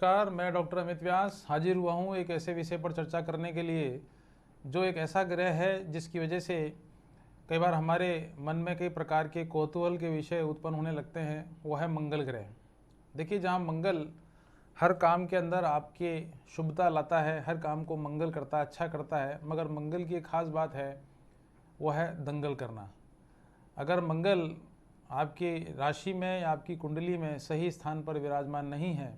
नमस्कार, मैं डॉक्टर अमित व्यास हाजिर हुआ हूँ एक ऐसे विषय पर चर्चा करने के लिए जो एक ऐसा ग्रह है जिसकी वजह से कई बार हमारे मन में कई प्रकार के कौतूहल के विषय उत्पन्न होने लगते हैं। वो है मंगल ग्रह। देखिए, जहाँ मंगल हर काम के अंदर आपके शुभता लाता है, हर काम को मंगल करता है, अच्छा करता है, मगर मंगल की एक खास बात है, वो है दंगल करना। अगर मंगल आपकी राशि में या आपकी कुंडली में सही स्थान पर विराजमान नहीं है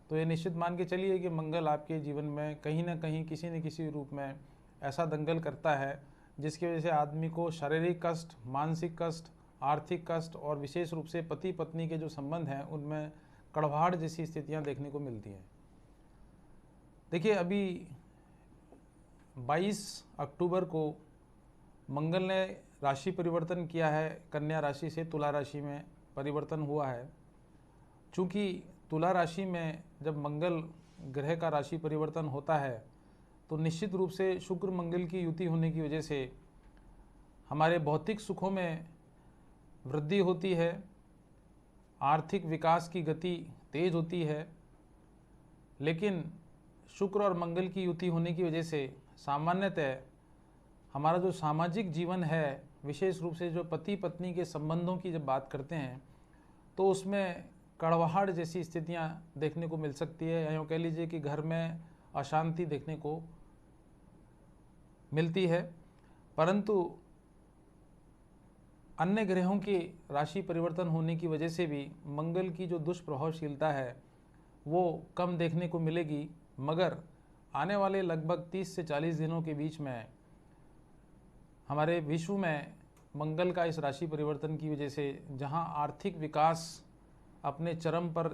तो ये निश्चित मान के चलिए कि मंगल आपके जीवन में कहीं ना कहीं किसी न किसी रूप में ऐसा दंगल करता है जिसकी वजह से आदमी को शारीरिक कष्ट, मानसिक कष्ट, आर्थिक कष्ट और विशेष रूप से पति पत्नी के जो संबंध हैं उनमें कड़वाहट जैसी स्थितियां देखने को मिलती हैं। देखिए, अभी 22 अक्टूबर को मंगल ने राशि परिवर्तन किया है, कन्या राशि से तुला राशि में परिवर्तन हुआ है। चूँकि तुला राशि में जब मंगल ग्रह का राशि परिवर्तन होता है तो निश्चित रूप से शुक्र मंगल की युति होने की वजह से हमारे भौतिक सुखों में वृद्धि होती है, आर्थिक विकास की गति तेज होती है। लेकिन शुक्र और मंगल की युति होने की वजह से सामान्यतः हमारा जो सामाजिक जीवन है, विशेष रूप से जो पति पत्नी के संबंधों की जब बात करते हैं तो उसमें कड़वाहट जैसी स्थितियां देखने को मिल सकती है, या यूँ कह लीजिए कि घर में अशांति देखने को मिलती है। परंतु अन्य ग्रहों की राशि परिवर्तन होने की वजह से भी मंगल की जो दुष्प्रभावशीलता है वो कम देखने को मिलेगी। मगर आने वाले लगभग 30 से 40 दिनों के बीच में हमारे विश्व में मंगल का इस राशि परिवर्तन की वजह से जहां आर्थिक विकास अपने चरम पर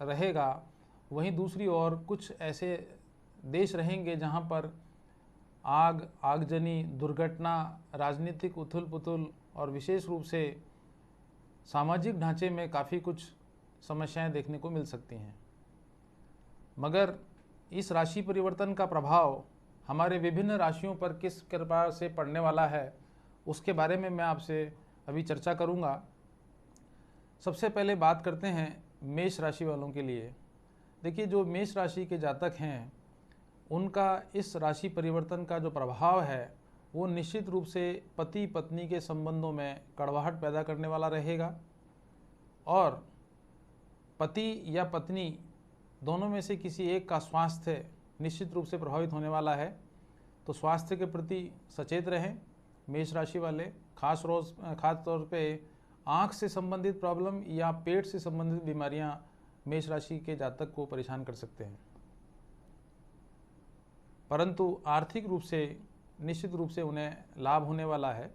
रहेगा, वहीं दूसरी ओर कुछ ऐसे देश रहेंगे जहां पर आगजनी, दुर्घटना, राजनीतिक उथल पुथल और विशेष रूप से सामाजिक ढांचे में काफ़ी कुछ समस्याएं देखने को मिल सकती हैं। मगर इस राशि परिवर्तन का प्रभाव हमारे विभिन्न राशियों पर किस प्रकार से पड़ने वाला है उसके बारे में मैं आपसे अभी चर्चा करूंगा। सबसे पहले बात करते हैं मेष राशि वालों के लिए। देखिए, जो मेष राशि के जातक हैं उनका इस राशि परिवर्तन का जो प्रभाव है वो निश्चित रूप से पति पत्नी के संबंधों में कड़वाहट पैदा करने वाला रहेगा और पति या पत्नी दोनों में से किसी एक का स्वास्थ्य निश्चित रूप से प्रभावित होने वाला है। तो स्वास्थ्य के प्रति सचेत रहें मेष राशि वाले। खास तौर पे आँख से संबंधित प्रॉब्लम या पेट से संबंधित बीमारियां मेष राशि के जातक को परेशान कर सकते हैं। परंतु आर्थिक रूप से निश्चित रूप से उन्हें लाभ होने वाला है।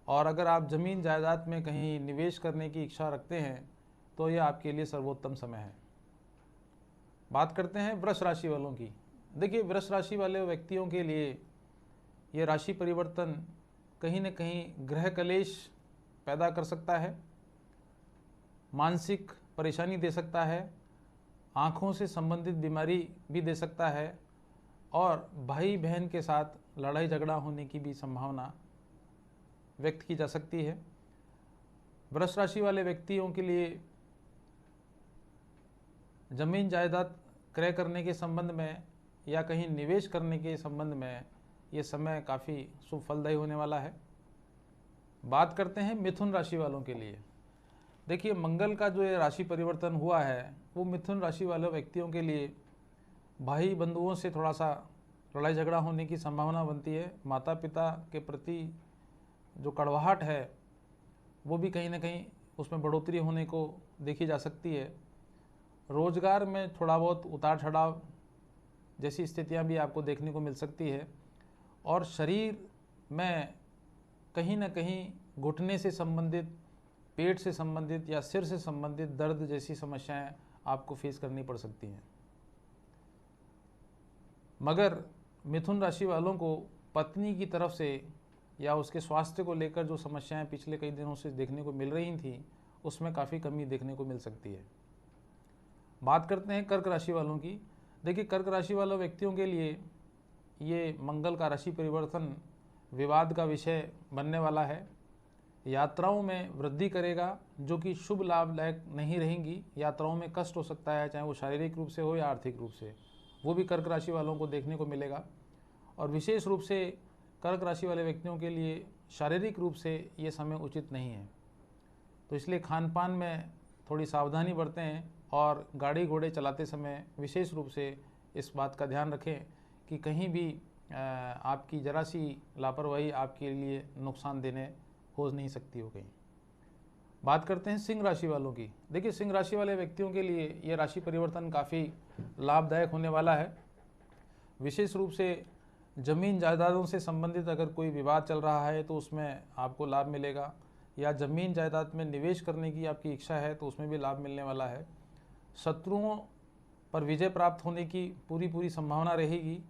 और अगर आप जमीन जायदाद में कहीं निवेश करने की इच्छा रखते हैं तो यह आपके लिए सर्वोत्तम समय है। बात करते हैं वृष राशि वालों की। देखिए, वृष राशि वाले व्यक्तियों के लिए ये राशि परिवर्तन कहीं न कहीं ग्रह कलेश पैदा कर सकता है, मानसिक परेशानी दे सकता है, आँखों से संबंधित बीमारी भी दे सकता है और भाई बहन के साथ लड़ाई झगड़ा होने की भी संभावना व्यक्त की जा सकती है। वृष राशि वाले व्यक्तियों के लिए जमीन जायदाद क्रय करने के संबंध में या कहीं निवेश करने के संबंध में ये समय काफ़ी शुभ फलदायी होने वाला है। बात करते हैं मिथुन राशि वालों के लिए। देखिए, मंगल का जो ये राशि परिवर्तन हुआ है वो मिथुन राशि वाले व्यक्तियों के लिए भाई बंधुओं से थोड़ा सा लड़ाई झगड़ा होने की संभावना बनती है। माता पिता के प्रति जो कड़वाहट है वो भी कहीं ना कहीं उसमें बढ़ोतरी होने को देखी जा सकती है। रोजगार में थोड़ा बहुत उतार चढ़ाव जैसी स्थितियां भी आपको देखने को मिल सकती है और शरीर में कहीं ना कहीं घुटने से संबंधित, पेट से संबंधित या सिर से संबंधित दर्द जैसी समस्याएं आपको फेस करनी पड़ सकती हैं। मगर मिथुन राशि वालों को पत्नी की तरफ से या उसके स्वास्थ्य को लेकर जो समस्याएं पिछले कई दिनों से देखने को मिल रही थी उसमें काफ़ी कमी देखने को मिल सकती है। बात करते हैं कर्क राशि वालों की। देखिए, कर्क राशि वाले व्यक्तियों के लिए ये मंगल का राशि परिवर्तन विवाद का विषय बनने वाला है। यात्राओं में वृद्धि करेगा, जो कि शुभ लाभदायक नहीं रहेंगी। यात्राओं में कष्ट हो सकता है, चाहे वो शारीरिक रूप से हो या आर्थिक रूप से, वो भी कर्क राशि वालों को देखने को मिलेगा। और विशेष रूप से कर्क राशि वाले व्यक्तियों के लिए शारीरिक रूप से ये समय उचित नहीं है, तो इसलिए खान पान में थोड़ी सावधानी बरतें और गाड़ी घोड़े चलाते समय विशेष रूप से इस बात का ध्यान रखें कि कहीं भी आपकी जरा सी लापरवाही आपके लिए नुकसान देने हो नहीं सकती हो कहीं। बात करते हैं सिंह राशि वालों की। देखिए, सिंह राशि वाले व्यक्तियों के लिए ये राशि परिवर्तन काफ़ी लाभदायक होने वाला है। विशेष रूप से ज़मीन जायदादों से संबंधित अगर कोई विवाद चल रहा है तो उसमें आपको लाभ मिलेगा, या ज़मीन जायदाद में निवेश करने की आपकी इच्छा है तो उसमें भी लाभ मिलने वाला है। शत्रुओं पर विजय प्राप्त होने की पूरी संभावना रहेगी।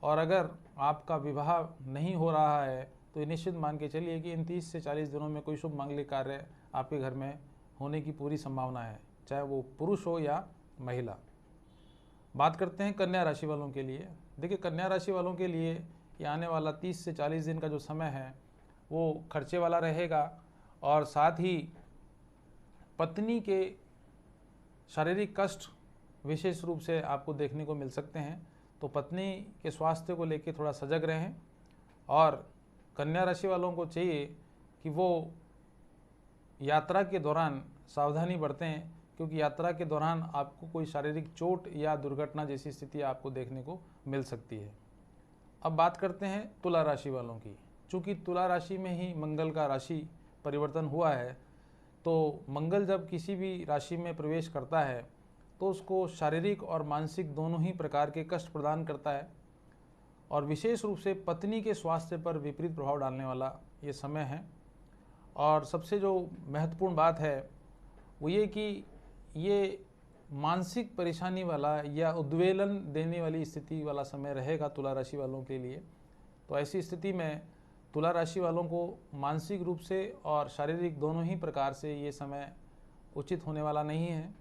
और अगर आपका विवाह नहीं हो रहा है तो ये निश्चित मान के चलिए कि इन 30 से 40 दिनों में कोई शुभ मांगलिक कार्य आपके घर में होने की पूरी संभावना है, चाहे वो पुरुष हो या महिला। बात करते हैं कन्या राशि वालों के लिए। देखिए, कन्या राशि वालों के लिए ये आने वाला 30 से 40 दिन का जो समय है वो खर्चे वाला रहेगा, और साथ ही पत्नी के शारीरिक कष्ट विशेष रूप से आपको देखने को मिल सकते हैं, तो पत्नी के स्वास्थ्य को लेकर थोड़ा सजग रहें। और कन्या राशि वालों को चाहिए कि वो यात्रा के दौरान सावधानी बरतें, क्योंकि यात्रा के दौरान आपको कोई शारीरिक चोट या दुर्घटना जैसी स्थिति आपको देखने को मिल सकती है। अब बात करते हैं तुला राशि वालों की। चूँकि तुला राशि में ही मंगल का राशि परिवर्तन हुआ है, तो मंगल जब किसी भी राशि में प्रवेश करता है तो उसको शारीरिक और मानसिक दोनों ही प्रकार के कष्ट प्रदान करता है, और विशेष रूप से पत्नी के स्वास्थ्य पर विपरीत प्रभाव डालने वाला ये समय है। और सबसे जो महत्वपूर्ण बात है वो ये कि ये मानसिक परेशानी वाला या उद्वेलन देने वाली स्थिति वाला समय रहेगा तुला राशि वालों के लिए। तो ऐसी स्थिति में तुला राशि वालों को मानसिक रूप से और शारीरिक दोनों ही प्रकार से ये समय उचित होने वाला नहीं है।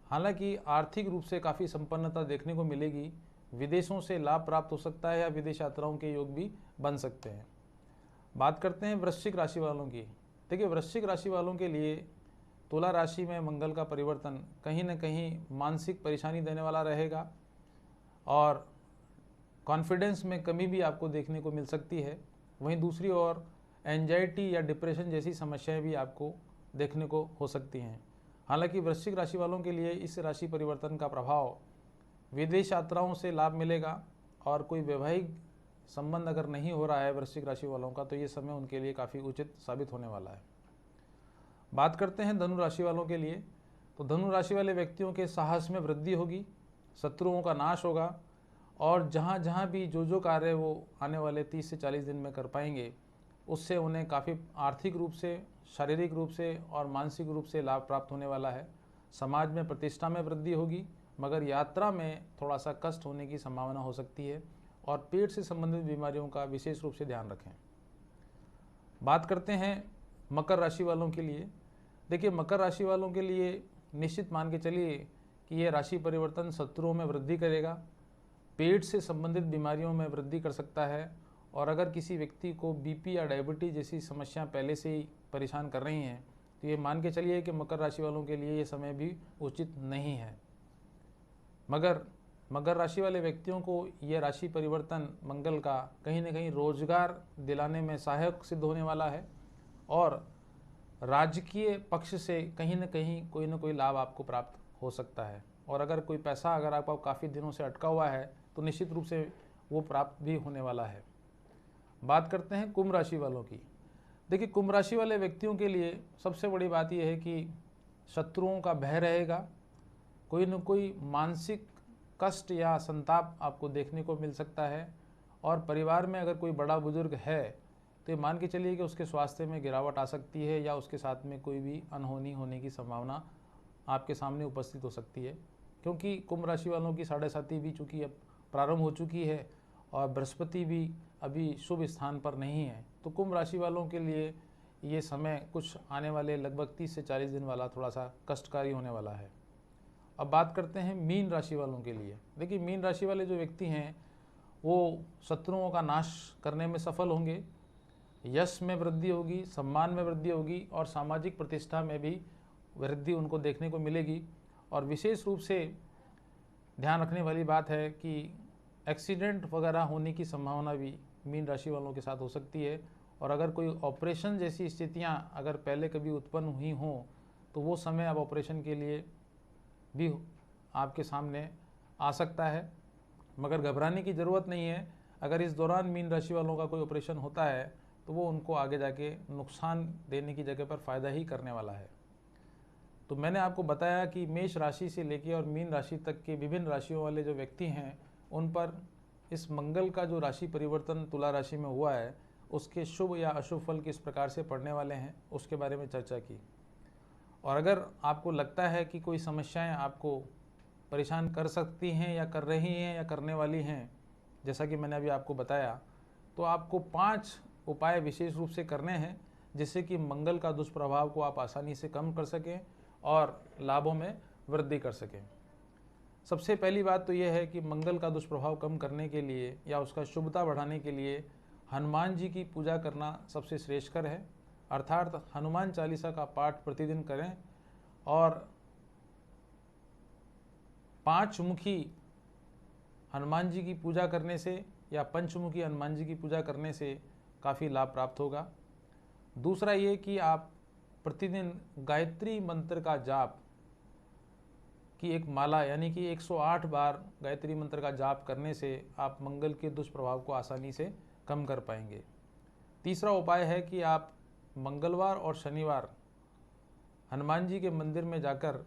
हालांकि आर्थिक रूप से काफ़ी संपन्नता देखने को मिलेगी, विदेशों से लाभ प्राप्त हो सकता है या विदेश यात्राओं के योग भी बन सकते हैं। बात करते हैं वृश्चिक राशि वालों की। देखिए, वृश्चिक राशि वालों के लिए तुला राशि में मंगल का परिवर्तन कहीं न कहीं मानसिक परेशानी देने वाला रहेगा, और कॉन्फिडेंस में कमी भी आपको देखने को मिल सकती है। वहीं दूसरी ओर एंजाइटी या डिप्रेशन जैसी समस्याएं भी आपको देखने को हो सकती हैं। हालांकि वृश्चिक राशि वालों के लिए इस राशि परिवर्तन का प्रभाव विदेश यात्राओं से लाभ मिलेगा, और कोई वैवाहिक संबंध अगर नहीं हो रहा है वृश्चिक राशि वालों का तो ये समय उनके लिए काफ़ी उचित साबित होने वाला है। बात करते हैं धनु राशि वालों के लिए। तो धनु राशि वाले व्यक्तियों के साहस में वृद्धि होगी, शत्रुओं का नाश होगा, और जहाँ जहाँ भी जो कार्य वो आने वाले 30 से 40 दिन में कर पाएंगे उससे उन्हें काफ़ी आर्थिक रूप से, शारीरिक रूप से और मानसिक रूप से लाभ प्राप्त होने वाला है। समाज में प्रतिष्ठा में वृद्धि होगी, मगर यात्रा में थोड़ा सा कष्ट होने की संभावना हो सकती है, और पेट से संबंधित बीमारियों का विशेष रूप से ध्यान रखें। बात करते हैं मकर राशि वालों के लिए। देखिए, मकर राशि वालों के लिए निश्चित मान के चलिए कि ये राशि परिवर्तन शत्रुओं में वृद्धि करेगा, पेट से संबंधित बीमारियों में वृद्धि कर सकता है, और अगर किसी व्यक्ति को बीपी या डायबिटीज जैसी समस्याएं पहले से ही परेशान कर रही हैं तो ये मान के चलिए कि मकर राशि वालों के लिए ये समय भी उचित नहीं है। मगर राशि वाले व्यक्तियों को ये राशि परिवर्तन मंगल का कहीं न कहीं रोजगार दिलाने में सहायक सिद्ध होने वाला है, और राजकीय पक्ष से कहीं न कहीं कोई न कोई लाभ आपको प्राप्त हो सकता है। और अगर कोई पैसा अगर आपका काफ़ी दिनों से अटका हुआ है तो निश्चित रूप से वो प्राप्त भी होने वाला है। बात करते हैं कुंभ राशि वालों की। देखिए, कुंभ राशि वाले व्यक्तियों के लिए सबसे बड़ी बात यह है कि शत्रुओं का भय रहेगा, कोई न कोई मानसिक कष्ट या संताप आपको देखने को मिल सकता है, और परिवार में अगर कोई बड़ा बुजुर्ग है तो ये मान के चलिए कि उसके स्वास्थ्य में गिरावट आ सकती है, या उसके साथ में कोई भी अनहोनी होने की संभावना आपके सामने उपस्थित हो सकती है। क्योंकि कुंभ राशि वालों की साढ़े साथी भी चूँकि अब प्रारंभ हो चुकी है, और बृहस्पति भी अभी शुभ स्थान पर नहीं है, तो कुंभ राशि वालों के लिए ये समय कुछ आने वाले लगभग 30 से 40 दिन वाला थोड़ा सा कष्टकारी होने वाला है। अब बात करते हैं मीन राशि वालों के लिए। देखिए, मीन राशि वाले जो व्यक्ति हैं वो शत्रुओं का नाश करने में सफल होंगे, यश में वृद्धि होगी, सम्मान में वृद्धि होगी और सामाजिक प्रतिष्ठा में भी वृद्धि उनको देखने को मिलेगी। और विशेष रूप से ध्यान रखने वाली बात है कि एक्सीडेंट वगैरह होने की संभावना भी मीन राशि वालों के साथ हो सकती है। और अगर कोई ऑपरेशन जैसी स्थितियां अगर पहले कभी उत्पन्न हुई हों तो वो समय अब ऑपरेशन के लिए भी आपके सामने आ सकता है, मगर घबराने की ज़रूरत नहीं है। अगर इस दौरान मीन राशि वालों का कोई ऑपरेशन होता है तो वो उनको आगे जाके नुकसान देने की जगह पर फ़ायदा ही करने वाला है। तो मैंने आपको बताया कि मेष राशि से लेकर और मीन राशि तक के विभिन्न राशियों वाले जो व्यक्ति हैं उन पर इस मंगल का जो राशि परिवर्तन तुला राशि में हुआ है उसके शुभ या अशुभ फल किस प्रकार से पड़ने वाले हैं उसके बारे में चर्चा की। और अगर आपको लगता है कि कोई समस्याएं आपको परेशान कर सकती हैं या कर रही हैं या करने वाली हैं, जैसा कि मैंने अभी आपको बताया, तो आपको 5 उपाय विशेष रूप से करने हैं जिससे कि मंगल का दुष्प्रभाव को आप आसानी से कम कर सकें और लाभों में वृद्धि कर सकें। सबसे पहली बात तो यह है कि मंगल का दुष्प्रभाव कम करने के लिए या उसका शुभता बढ़ाने के लिए हनुमान जी की पूजा करना सबसे श्रेष्ठकर है। अर्थात हनुमान चालीसा का पाठ प्रतिदिन करें और 5 मुखी हनुमान जी की पूजा करने से या पंचमुखी हनुमान जी की पूजा करने से काफ़ी लाभ प्राप्त होगा। दूसरा ये कि आप प्रतिदिन गायत्री मंत्र का जाप की एक माला यानी कि 108 बार गायत्री मंत्र का जाप करने से आप मंगल के दुष्प्रभाव को आसानी से कम कर पाएंगे। तीसरा उपाय है कि आप मंगलवार और शनिवार हनुमान जी के मंदिर में जाकर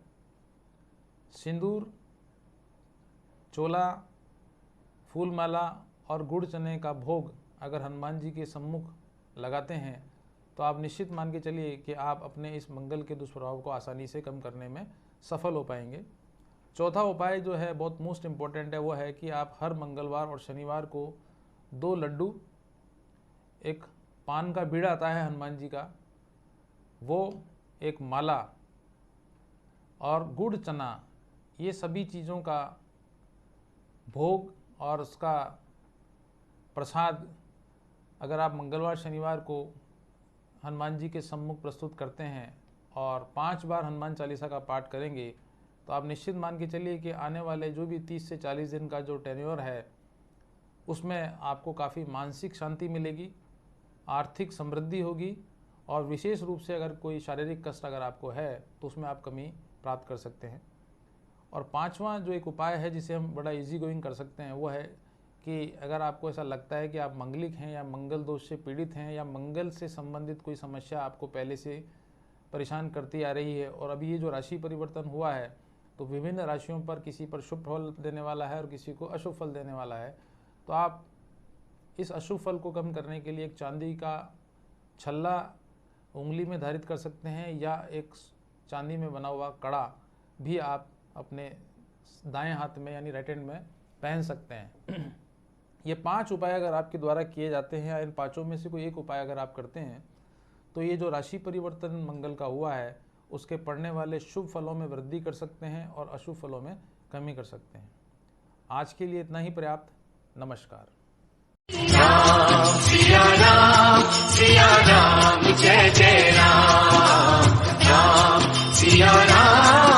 सिंदूर, चोला, फूल माला और गुड़ चने का भोग अगर हनुमान जी के सम्मुख लगाते हैं तो आप निश्चित मान के चलिए कि आप अपने इस मंगल के दुष्प्रभाव को आसानी से कम करने में सफल हो पाएंगे। चौथा उपाय जो है बहुत मोस्ट इम्पॉर्टेंट है, वो है कि आप हर मंगलवार और शनिवार को 2 लड्डू, एक पान का बीड़ा आता है हनुमान जी का, वो एक माला और गुड़ चना, ये सभी चीज़ों का भोग और उसका प्रसाद अगर आप मंगलवार शनिवार को हनुमान जी के सम्मुख प्रस्तुत करते हैं और 5 बार हनुमान चालीसा का पाठ करेंगे तो आप निश्चित मान के चलिए कि आने वाले जो भी 30 से 40 दिन का जो टेन्योर है उसमें आपको काफ़ी मानसिक शांति मिलेगी, आर्थिक समृद्धि होगी और विशेष रूप से अगर कोई शारीरिक कष्ट अगर आपको है तो उसमें आप कमी प्राप्त कर सकते हैं। और 5वां जो एक उपाय है जिसे हम बड़ा इजी गोइंग कर सकते हैं वो है कि अगर आपको ऐसा लगता है कि आप मंगलिक हैं या मंगल दोष से पीड़ित हैं या मंगल से संबंधित कोई समस्या आपको पहले से परेशान करती आ रही है और अभी ये जो राशि परिवर्तन हुआ है तो विभिन्न राशियों पर किसी पर शुभ फल देने वाला है और किसी को अशुभ फल देने वाला है, तो आप इस अशुभ फल को कम करने के लिए एक चांदी का छल्ला उंगली में धारित कर सकते हैं या एक चांदी में बना हुआ कड़ा भी आप अपने दाएं हाथ में यानी राइट हैंड में पहन सकते हैं। ये 5 उपाय अगर आपके द्वारा किए जाते हैं या इन 5 में से कोई एक उपाय अगर आप करते हैं तो ये जो राशि परिवर्तन मंगल का हुआ है उसके पड़ने वाले शुभ फलों में वृद्धि कर सकते हैं और अशुभ फलों में कमी कर सकते हैं। आज के लिए इतना ही पर्याप्त। नमस्कार। राम सिया राम जय जय राम, राम सिया राम।